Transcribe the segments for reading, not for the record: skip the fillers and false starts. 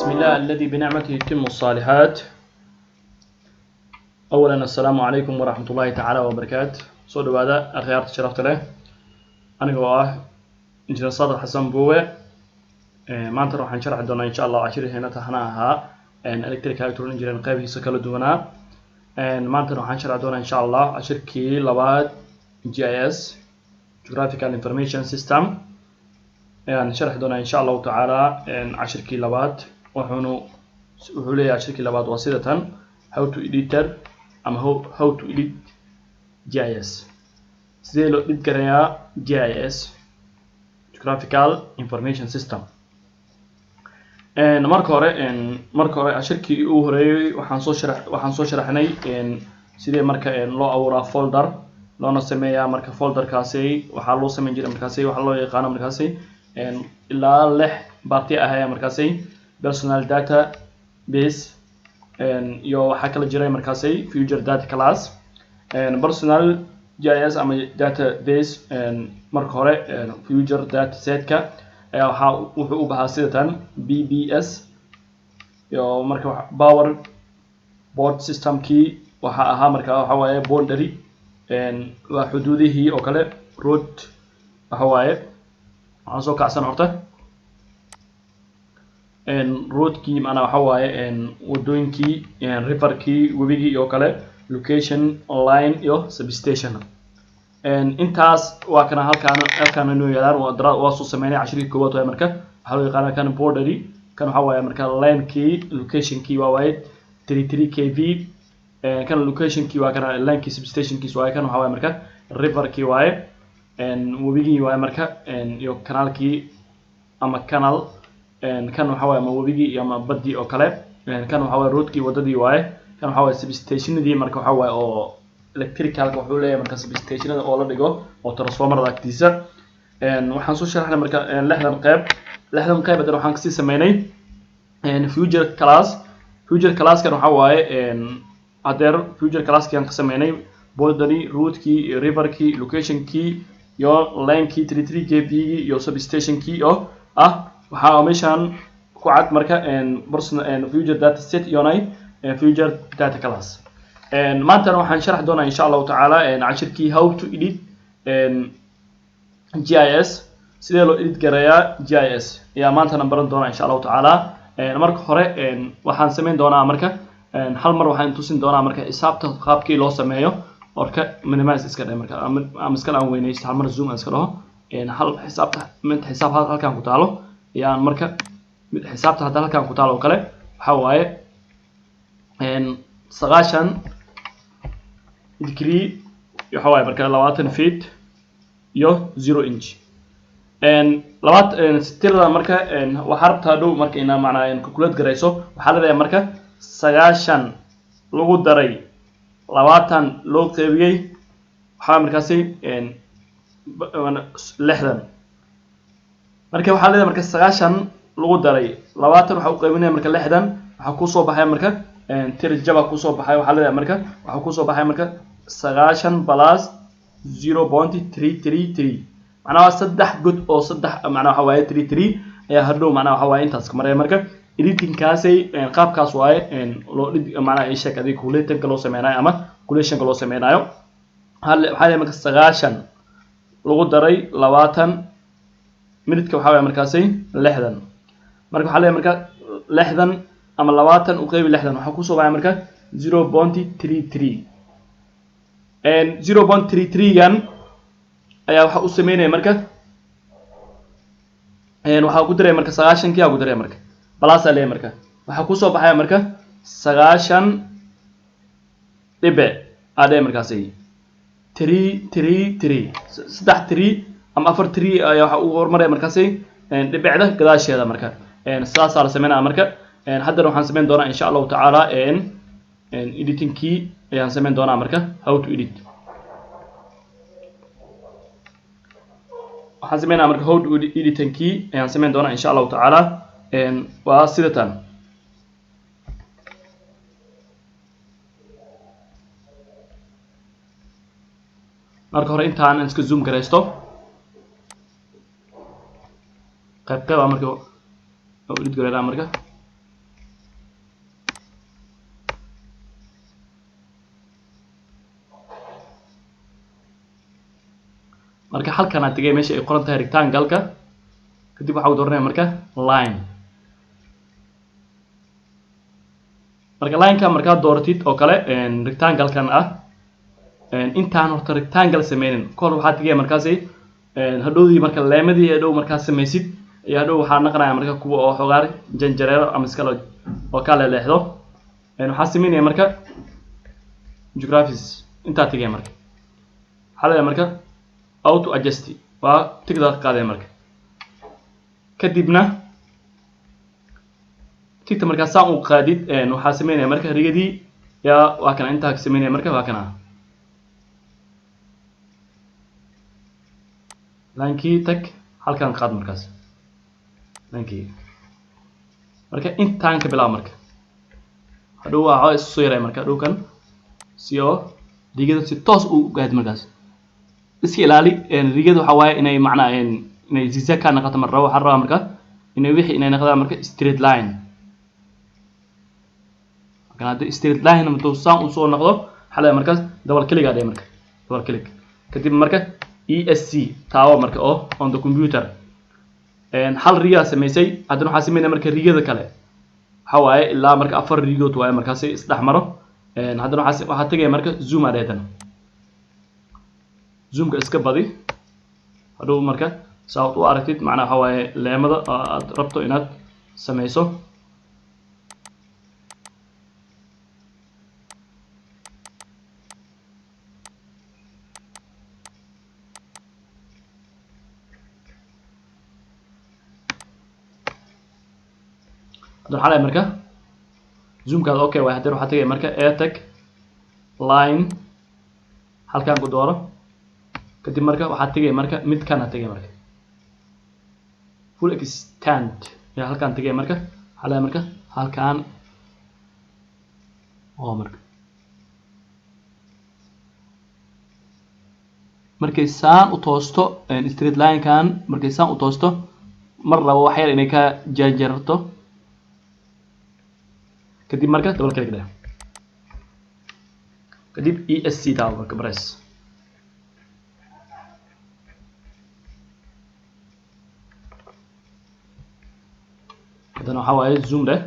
بسم الله الذي بنعمته يتم الصالحات. أولا السلام عليكم ورحمة الله تعالى وبركاته. سو دوادا أخيارت شرفت له أنا جواه إنجيل صادق حسن بوه ما أنت راح نشرح دونا إن شاء الله عشرة هنا تحناها إن إلكتريك إلكترون إنجيل قابل سكال دونا ما أنت راح نشرح دونا إن شاء الله عشر كي لباد GIS Geographical Information System نشرح دونا إن شاء الله تعالى عشر كي لباد وحولي عشر كي لباد وسيلة how to editor أما how to edit GIS سيدي لو edit كريا GIS Geographical Information System marka hore ashirkii uu horeeyay waxaan soo sharaxnay sidee marka loo abuuraa folder loona sameeyaa marka folderkaasi waxa loo sameyn jiray markaasi waxa loo yaqaan markaasi ilaa 6 baaqti ah markaasi personal data base iyo waxa kala jiray markaasi future data class personal GIS ama database marka hore future data set-ka waxa wuxuu u baahan sidatan BBS iyo marka power board system key waxa ahaa marka waxa waaye boundary waa xuduudihii oo kale road waxa waaye aan soo kacsan horta road key macna waxa waaye wadooyinkii river key webigii oo kale location line iyo substation intaas waa kana halkaan inuu yeelaan waa soo sameeyay cashirkii koowaad oo marka waxa loo yaqaan kan boundary kan waxa waaye marka line key location key waa waaye 33 kV kan location key waa kana line key substation key waa kan waxa waaye marka river key waaye webigii waaye marka iyo canal key ama canal kan waxa waaye ma webigii ama badii oo kale kan waxa waaye road key wadadii waaye kan waxa waaye substationadii marka waxa waaye oo electrical wuxuu leeyahay marka substationada oo la dhigo oo transformerada agtiisa waxaan soo sharaxnay marka 6 qayb hadda waxaan ka sii sameeynay future class kan waxa waaye adeer future class kan ka sameeynay boundary road key river key location key iyo line key 33 kV iyo substation key oo waxa meeshan ku cad marka personal future data set iyo future data class maanta waxaan sharax doonaa insha Allah taala cashirkii how to edit GIS sidee loo edit gareeyaa GIS ayaa maanta baran doonaa insha Allah taala marka hore waxaan sameyn doonaa marka hal mar waxaan tusin doonaa marka xisaabta qaabkii loo sameeyo orka minimize iska dhig marka ama iska aan weynaysto hal mar zoom iska dhaho hal xisaab halkaan ku taalo ayaan marka mid xisaabta hadda halkaan ku taalo kale waxa waaye 90 degree waxa waaye marka 20 feet iyo 0 inch tirada marka waxa rabtaa dhow marka ina macnaa calculate gareyso waxa la leeyahay marka 90 lagu daray 20 loo qeybiyay waxa markaasi 60 marka waxa la leeyahay marka 90 lagu daray 20 waxa u qeybinaya marka 60 waxa ku soo baxay marka tirjaba ku soo baxay waxa la leeyahay marka waxa ku soo baxay marka 90 plus 0.333 macnaha saddex god oo saddex macnaha waxa waaye 33 ayaa hadhow macnaha waxa waaye intaas ka maray marka editing kaasay qaabkaas waaye loo macnaha ay sheeg adiga calculate loo sameeyay ama calculation loo sameeyo waxa la marka 90 lagu daray 20 minidka waxa waaye markaasay 60 marka waxa la marka 60 ama 20 u qeyb 60 waxa ku soo baxay marka 0.33 0.33 gan ayaa waxa uu sameeyay marka waxa ku diray marka 90 kii ku diray marka plus ale marka waxa ku soo baxay marka 90 dhibe ade markaasi 3 ama 4 ayaa waxa uu hormaray markaasi dhibicda gadaasheeda marka saas la sameeynaa marka hadda waxaan sameyn doonaa insha Allah taala editing key ayaan sameyn doonaa marka how to edit waxaan sameynaa marka how to editing key ayaan sameyn doonaa insha Allah taala waa sidatan marka hore intaan iska zoom gareysto qayb marka edit gareeyaa marka marka halkan aad tagay meesha ay qoran tahay rectangle-ka kadib waxa uu dooranaya marka line marka line-ka marka dooratid oo kale rectangle-kan ah intaan horta rectangle sameynin kor waxa tagay markaasay hadhowdii marka leemadii hadhow marka sameysid ayaa hadhow waxa naqanaya marka kuwa oo xogaar janjareero ama iskala oo kala leexdo waxa sameynaya marka geographies inta tagay marka xalaya marka auto adjust waa tigda qaaday marka kadibna tigta marka saan u qaadid waxa sameynaya marka rigadii yaa waa kana inta ka sameynaya marka waa kana lankii tag halkan qaad markaas lankii marka intaan ka bilaab marka hadhow waxa soo yaray marka dhulkan siyo digada si toos u gaad markaas iska ilaali rigada waxa waaye inay macna inay zigzag ka noqoto mar rabo waxa rabaa marka inay wixii inay noqdaan marka straight line kana straight line ma toosan u soo noqdo xalay markaas double click aad marka double click kadib marka ESC taawo marka oo on the computer hal riga sameysay hadana waxa sameynaa marka rigada kale waxa waaye ilaa marka afar rigood waaye markaas isdhex maro hadana waxa tagay marka zoom adeedan zoomka iska badi hadhow marka saad u aragtid macna waxa waaye leemada aad rabto inaad sameyso hadana xalay marka zoomka okay waa hadana waxa tagay marka tag line halkan ku dooro kadib marka waxa tagay marka mid kana tagay marka full extent ya halkan tagay marka xalay marka halkan oo markay saan u toosto straight line kan markay saan u toosto mar rabo wax yar inay ka janjarto kadib marka double click dheh kadib ESC taa marka press hadana waxa waaye zoom dheh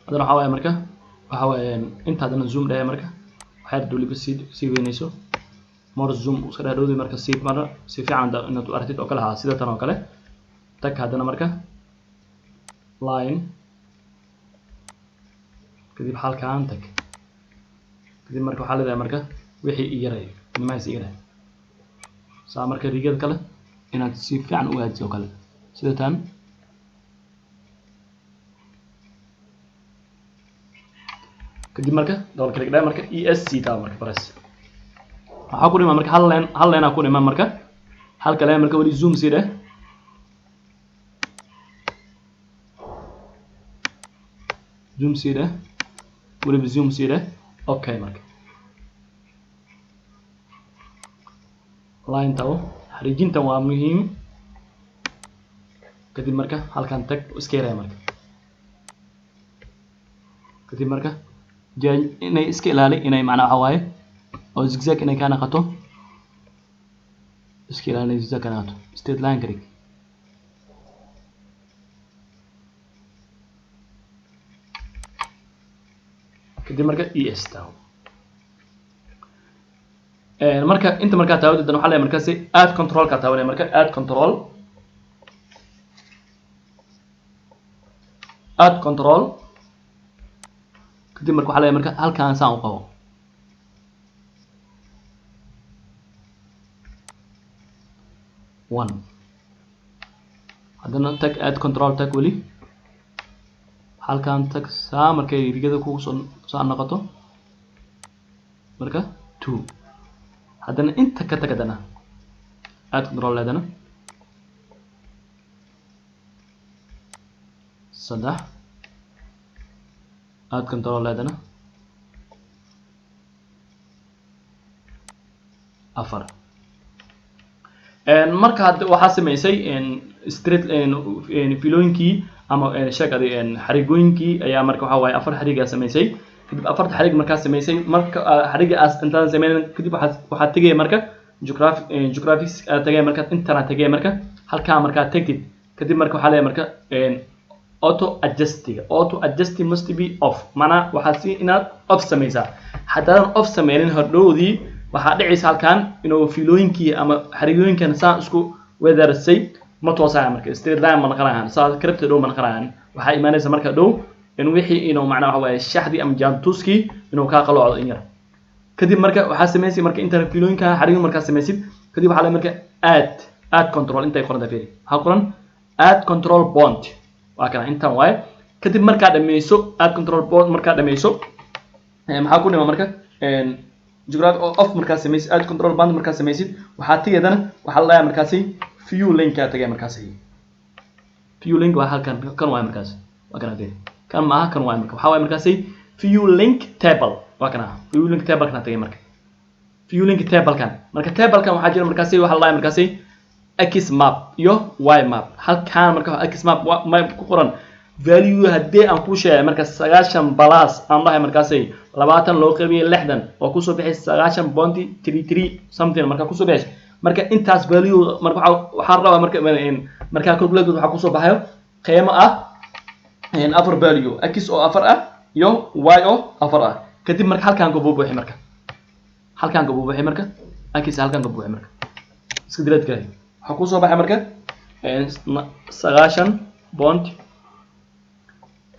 hadana waxa waaye marka waxa waaye inta hadana zoom dhahay marka waxa dawliba si weynayso more zoom iska dhaadhowday marka si mara si fiican inaad u aragtid oo kale ha sida tan oo kale tag hadana marka line kadib halkaan tag kadib marka waxa leedahay marka wixii yaray nimaas yaray saa marka rigad kale inaad si fiican u aadiso kale sida tan kadib marka double click dheh marka ESC taa marka press waxa ku dhima marka hal line ku dhima marka halka line marka wali zoom sii dheh zoom sii dheh wali zoom sii dheh okay marka line tawo xariijintan waa muhiim kadib marka halkan tag iska yaray marka kadib marka inay iska ilaali inay macna waxa waaye oo zigzag inay ka noqoto iska ilaali zigzag ka noqoto straight line kari kadib marka ES taw marka inta marka taawada dan waxa la marka si add control ka taawanay marka add control kadib marka waxa la marka halkaan saan u qabo one haddana tag add control tag weli halkan tag saa markay rigada ku soo noqoto marka 2 haddana inta ka tag haddana add control haddana 3 add control haddana 4 marka hadda waxaa samaysay straight filooyinkii ama sheekadii xarigooyinkii ayaa marka waxa waaye 4 xariga samaysay kadib 4 xarig markaa samaysay marka xarigaas intaan sameeyay kadib waxaa tagay marka geographics tagay marka intana tagay marka halka marka tagtid kadib marka waxa leeyahay marka auto adjusting must be off mana waxa si inaad off samaysaa haddaan off sameeynin hordhoodii waxaa dhicaysa halkan inuu filooyinkii ama xarigooyinkan saa isku wedarsay ma toosaan marka straight line ma naqanayaan saa script dhow ma naqanayaan waxaa imaanaysa marka dhow in wixii inuu macnaha waxa waaye shaxdii ama jaantuskii inuu ka qalooco in yar kadib marka waxaa samaysay marka inta filooyinka xarigo marka samaysid kadib waxaa la marka add control intay qoran tahay ha qoran add control bond waa kana intan waaye kadib marka dhameyso add control bond marka dhameyso maxaa ku dhima marka geographic off marka samaysid add control bond marka samaysid waxaa tigedana waxaa la markaasi view link ka tagay markaasi view link waa halkan kan waa markaasi waa kana dee kan ma aha kan waa marka waxa waa markaasi view link table waa kana view link table kana tagay marka view link table kan marka table kan waxaa jira markaasi waxa la markaasi x map iyo y map halkan marka x map ku qoran value hadii aan ku sheegay marka 9 plus aan dhahay markaasi 20 loo qaybiyay 60 oo ku soo bixay 9.33 something marka ku soo bixay marka intaas value marka waxa rabaa marka calculate waxa ku soo baxayo qiimo ah upper value x oo 4 ah iyo y oo 4 ah kadib marka halkan ku buuxay marka halkan ku buuxay marka x halkan ku buuxay marka iska direed kale waxa ku soo baxay marka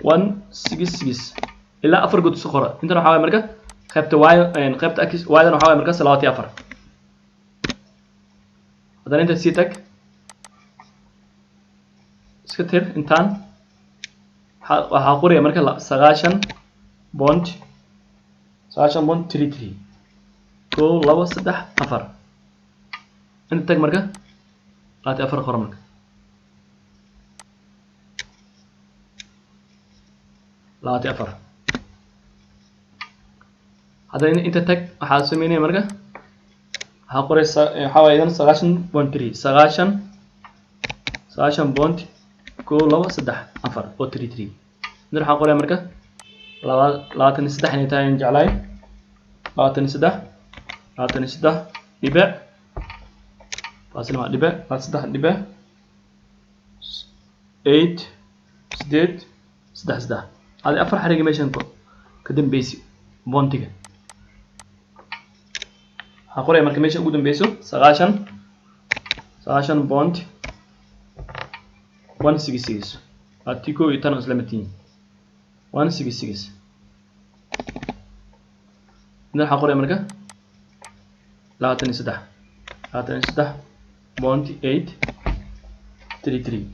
9.166 ilaa 4 god soo qora inta waxa way marka qaybta y qaybta x y dan waxa way marka 34 haddana inta sii tag iska tir intaan waxaa qoraya marka 9.33 koo 2 3 4 inta tag marka 34 qora marka 34 haddana inta tag waxaa sameynaya marka waxaa qoraysa waxa waaye 9.3 koo 2 3 4 oo 33 inta waxaa qoraya marka 23 inay tahay jeclahay 23 dhibic فاصلة دبا فاصلة دبا 8 8 6 هذه أفر حركة ماشين كدم بيسي بونتيجا هقول يا مركب ماشين قدام بيسو 9 بونت 166 أتيكو يتناقص لمتين 166 إذا هقول يا مركب لا تنسى bond 833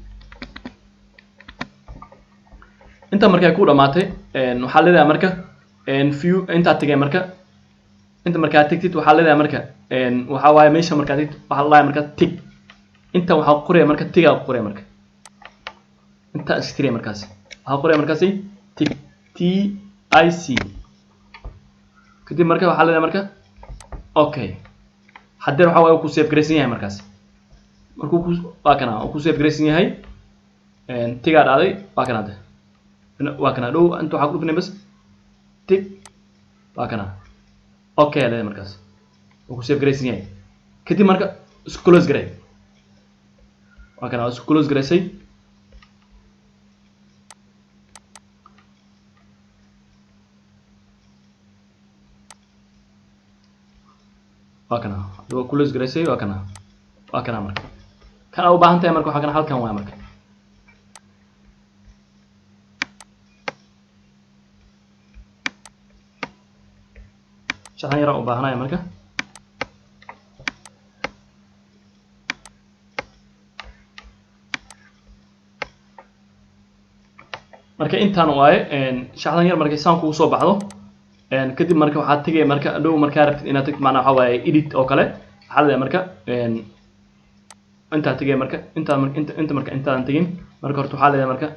inta markay ku dhamaatay waxa leedahay marka view inta tagay marka inta marka tagtid waxa leedahay marka waxa waaye meesha marka tagtid waxa la marka tig inta waxa qoraya marka tiga qoraya marka inta iskriye markaas waxa qoraya markaas tig tic kadib marka waxa leedahay marka okay haddii waxa way ku save gareysan yahay markaas markuu ku waa kana ku save gareysan yahay tiga dhaaday waa kana dhow inta waxa ku dhufnay bas tig waa kana okay leeyahay markaas ku save gareysan yahay kadib marka isku close garay waa kana isku close gareysay وكنا دو كلش جريسي وكنا مرك كان أو باهنتي مرك وحكنا حال كان وامرك شحن يرى أو باهنا يا مرك marka intaan waaye shaxdan yar markay saan kugu soo baxdo kadib marka waxaad tagay marka dhow markaa rabtid inaad tagto macnaha waxa waaye edit oo kale waxaa leedahay marka inta tagay marka inta marka intaan tagin marka horta waxaa leedahay marka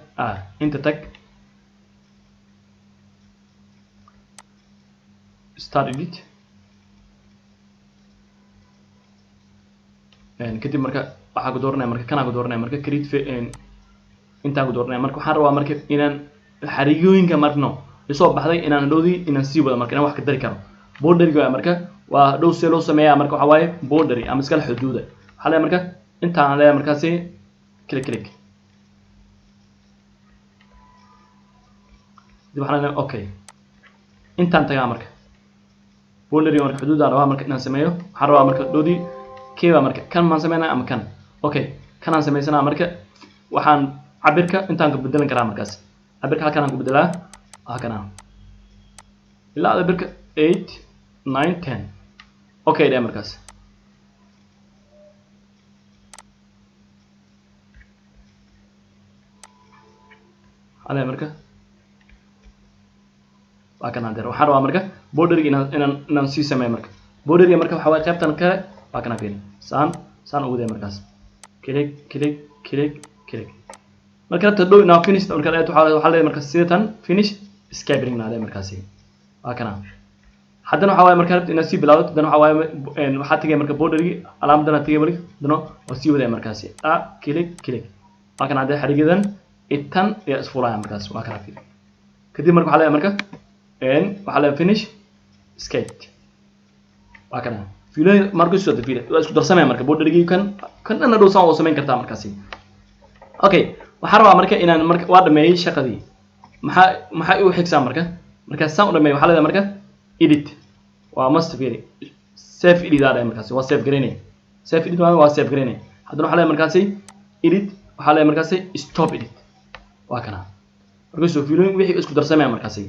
inta tag start edit kadib marka waxaa ku dooranaya marka kana ku dooranaya marka create intaan ku dooranaya marka waxaan rabaa marka inaan xariigooyinka marno isoo baxday inaan dhowdii inaan sii wada marka inaan wax ka dari karo borderga marka waa dhow see loo sameeyaa marka waxa waaye border ama iskala xuduuda waxaa leeyahay marka intaan leeyahay markaasi click dib waxaan leeyahay okay intaan tagaa marka borderga marka xuduuda rabaa marka inaan sameeyo waxaan rabaa marka dhowdii keeba marka kan maan sameynaa ama kan okay kanaan sameysanaa marka waxaan cabirka intaan ka bedelan karaa markaas cabirka halkan aan ku bedelaa halkan ilaa cabirka 8 9 10 okay dee markaas hada marka waa kan hadda waxaan rabaa marka border inaan sii sameeyo marka border marka waxa way qaybtan kale waa kan fiirin saan ugu day markaas click marka tadoo inaa finish marka aad waxa leeyahay marka sidatan finish scabbering naade markaasi waa kana haddana waxa way marka inaad sii bilowdo haddana waxa way waxa tagay marka bordergi calaamadana tagay marka haddana waa sii waday markaasi click waa kana hadda xarigadan itan iyo isfuulaya markaas waa kana fiirin kadib marka waxa leeyahay marka waxa leeyahay finish skate waa kana fiilay marka soo fiilay waa isku darsamay marka bordergi kan dhan dhow saan oo sameyn kartaa markaasi okay waxaan rabaa marka inaan marka waa dhameeyay shaqadii maxaa uu xigsaa marka saan u dhameeyay waxa leedahay marka edit waa must fiiri save edit aad markaasi waa save gareynay save edit waa save gareynay haddana waxa leedahay markaasi edit waxa leedahay markaasi stop edit waa kana marka soo fiilay wixii isku darsamay markaasi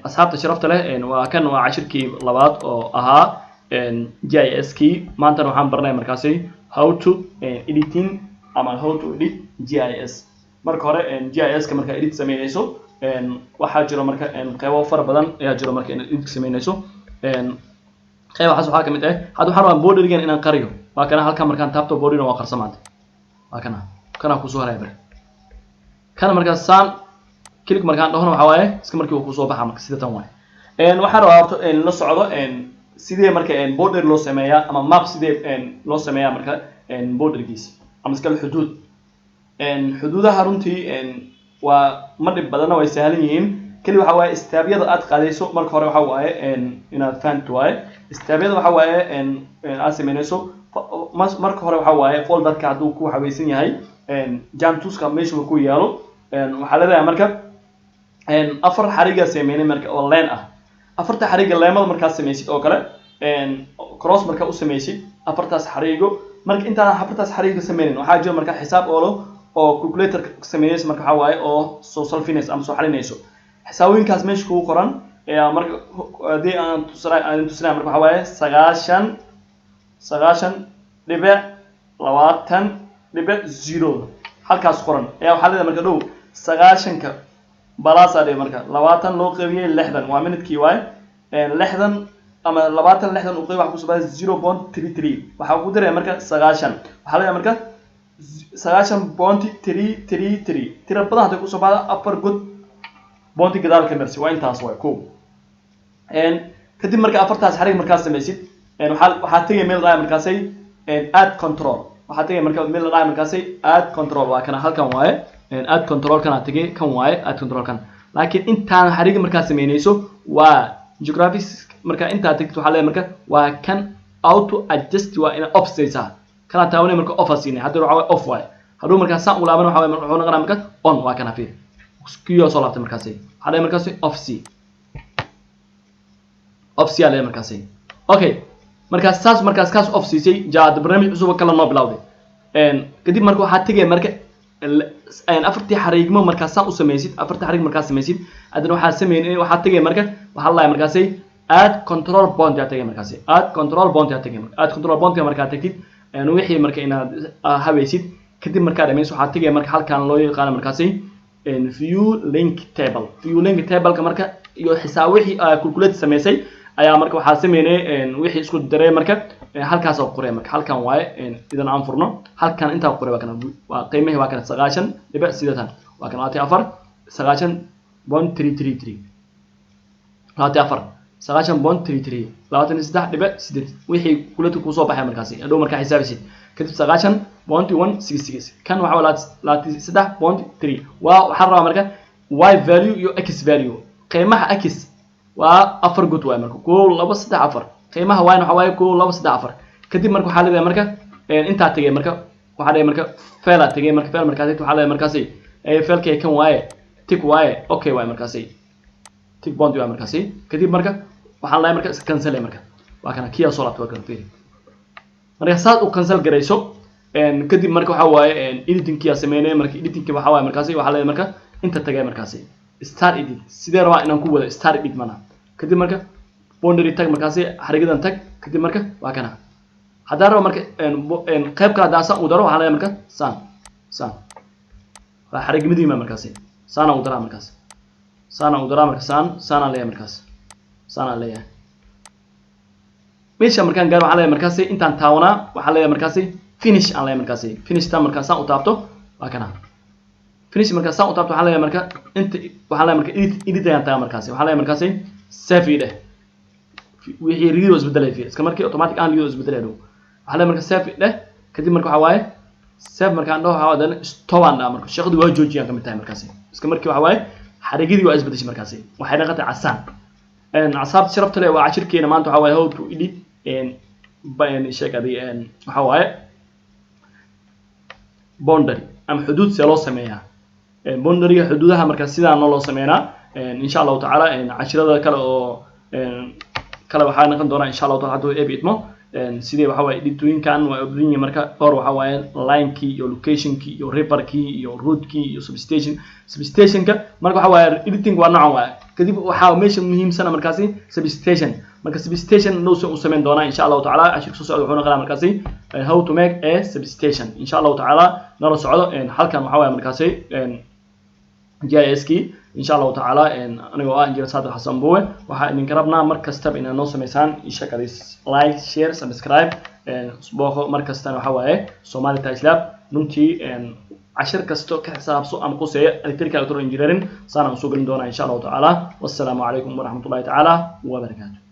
asxaabta sharafta leh waa kan waa cashirkii labaad oo ahaa GIS kii maanta waxaan barnay markaasi how to editing ama how to edit GIS marka hore GIS ka marka edit sameeyayso waxa jiro marka qaybo far badan ayaa jiro marka inaad edit sameeyayso qaybahaas waxa kamid ah hadda waxaan rabaa bordergan inaan qariyo waa kana halkan markaan taabto bordergan waa qarsamaad waa kana ku soo haray kana marka saan click markaan dhahno waxa waaye iska markii uu ku soo baxa marka sida tan waay waxaan rabaa horta la socdo sidee marka border loo sameeyaa ama map sidee loo sameeyaa marka bordergiisa ama iskala xuduud xuduudaha runtii waa ma dhib badana way sahlan yihiin kali waxa waaye istaabyada aad qaadayso marka hore waxa waaye inaad fahanto waaye istaabyada waxa waaye aad sameynayso marka hore waxa waaye folderka hadduu ku habaysan yahay jamtuska meesha uu ku yaalo waxa leedahay marka afar xariga sameynay marka oo leen ah afarta xariga leemada marka sameysid oo kale cross marka u sameysid afartaas xarigo marka intaan afartaas xariga sameynin waxa jiro marka xisaab oo calculator sameeyay marka waxa waaye oo soo solfinayso ama soo xalinayso xisaabooyinkaas meesha ku qoran marka hadii aan tusnaa marka waxa waaye 9.20.0 halkaas qoran ayaa waxa leedahay marka dhow 9ka balaas aad marka 20 loo qaybiyay 60 waa minidkii waay 60 ama 20 60 u qayb waxa ku soo baxay 0.33 waxa ku diray marka 9 waxa leeyahay marka 9.333 tira badan hadda ku soo baxda upper good bounty gadaal ka marsi waa intaas way koob kadib marka afartaas xarig marka sameysid waxa tagay meel raay markaasay add control waxa tagay marka meel raay markaasay add control waa kana halkan waaye add control kana tagay kan waaye add control kan laakiin intaan xarig marka sameynayso waa geographics marka inta tagto waxa leeyahay marka waa kan auto adjust waa ina off saysa kana taawanay marka off asiinay hadda waxa off waaye haduu marka saan u laaban waxa wuxuu noqonaa marka on waa kana fiir kiyo soo laabtay markaasay hada markaasay off c ale markaasay okay markaas saas markaas kaas off siisay jaad barnaamij cusub kala noo bilowday kadib marka waxa tagay marka afartii xariigmo markaas saan u sameysid afartii xariig markaas sameysid adana waxa sameeyay waxa tagay marka waxa la markaasay add control point ya tagay markaasay add control point ya tagay add control point marka tagtid wixii marka inaad habaysid kadib marka dhameeyso waxa tagay marka halkan loo yaqaan markaasay view link table ka marka iyo xisaab wixii calculate sameysay ayaa marka waxa sameeyay wixii isku daray marka halkaas oo qoray marka halkan waaye idan aan furno halkan inta qoray waa qiimaha waa kana 9.8 waa kana 9.33 23.8 wixii kulatu ku soo baxay markaasi adoo marka xisaabisid kadib 9.166 kan waxa 3.3 waa waxa rabaa marka y value iyo x value qiimaha x waa 4 good way marka 2.2.4 qiimaha y waxa waaye 2.2.4 kadib marka waxa leeyahay marka inta tagay marka waxa leeyahay marka fail tagay marka fail markaasi waxa leeyahay markaasi failkay kan waaye tick waaye okay waaye markaasi tick bond waaye markaasi kadib marka waxaan leeyahay marka cancel marka waa kana kiya soo laabto kan fiiri marka saad u cancel gareyso kadib marka waxa waaye editing kiya sameeyay marka editing waxa waaye markaasi waxa leeyahay marka inta tagay markaasi start edit sidee rabaa inaan ku wada start edit mana kadib marka boundary tag markaasi xarigadan tag kadib marka waa kana hadaa rabo marka qayb kala daasa u daro waxa leeyahay marka san waa xarig midii markaasi sana u daro markaasi sana marka sana leeyahay markaasi sana leeyahay meesha markaan gaar waxa leeyahay markaasi intaan taawana waxa leeyahay markaasi finish aan leeyahay markaasi finish ta markaan saan u taabto waa kana finish markaan saan u taabto waxa leeyahay marka inta waxa leeyahay marka edit ayaan taa markaasi waxa leeyahay markaasi save ide wixii rido isbedelay fiir iska markii automatic aan rido isbedelay waxa leeyahay marka save ide kadib marka waxa waaye save markaan dhaho waxa wadan stop aan marka shaqadu waa joojiyaan kamid tahay markaasi iska markii waxa waaye xarigidii waa isbedeshay markaasi waxay dhaqatay casaan asaab sharafta leh waa cashirkeena maanta waxa waaye how to edit sheekadii waxa waaye boundary ama xuduud si loo sameeyaa boundary xuduudaha marka sidaan loo sameeynaa insha Allah taala cashirada kale oo kala waxaa noqon doona insha Allah taala haduu eebitmo sidee waxa waaye editooyinkan waa obrin marka hor waxa waaye line key iyo location key iyo reaper key iyo root key iyo substation ka marka waxa waaye editing waa noocan waaye kadib waxa meesha muhiimsan markaasi substation marka substation loo soo sameyn doona insha Allah taala ashir soo socdo wuxuu noqonaa markaasi how to make a substation insha Allah taala nala socdo halkan waxa waaye markaasi JS key insha Allah taala aniga waa injineer Saad Xasan Buwe waxa idin karabnaa markasta inaad noo sameysaan shaqadiis like share subscribe subaxo markasta waxa waaye Somali Tech Lab runtii cashir kasto ka xisaabso ama quseeyo electrical engineering saana soo galin doona insha Allah taala wassalamu alaykum wa rahmatullahi taala wa barakatuh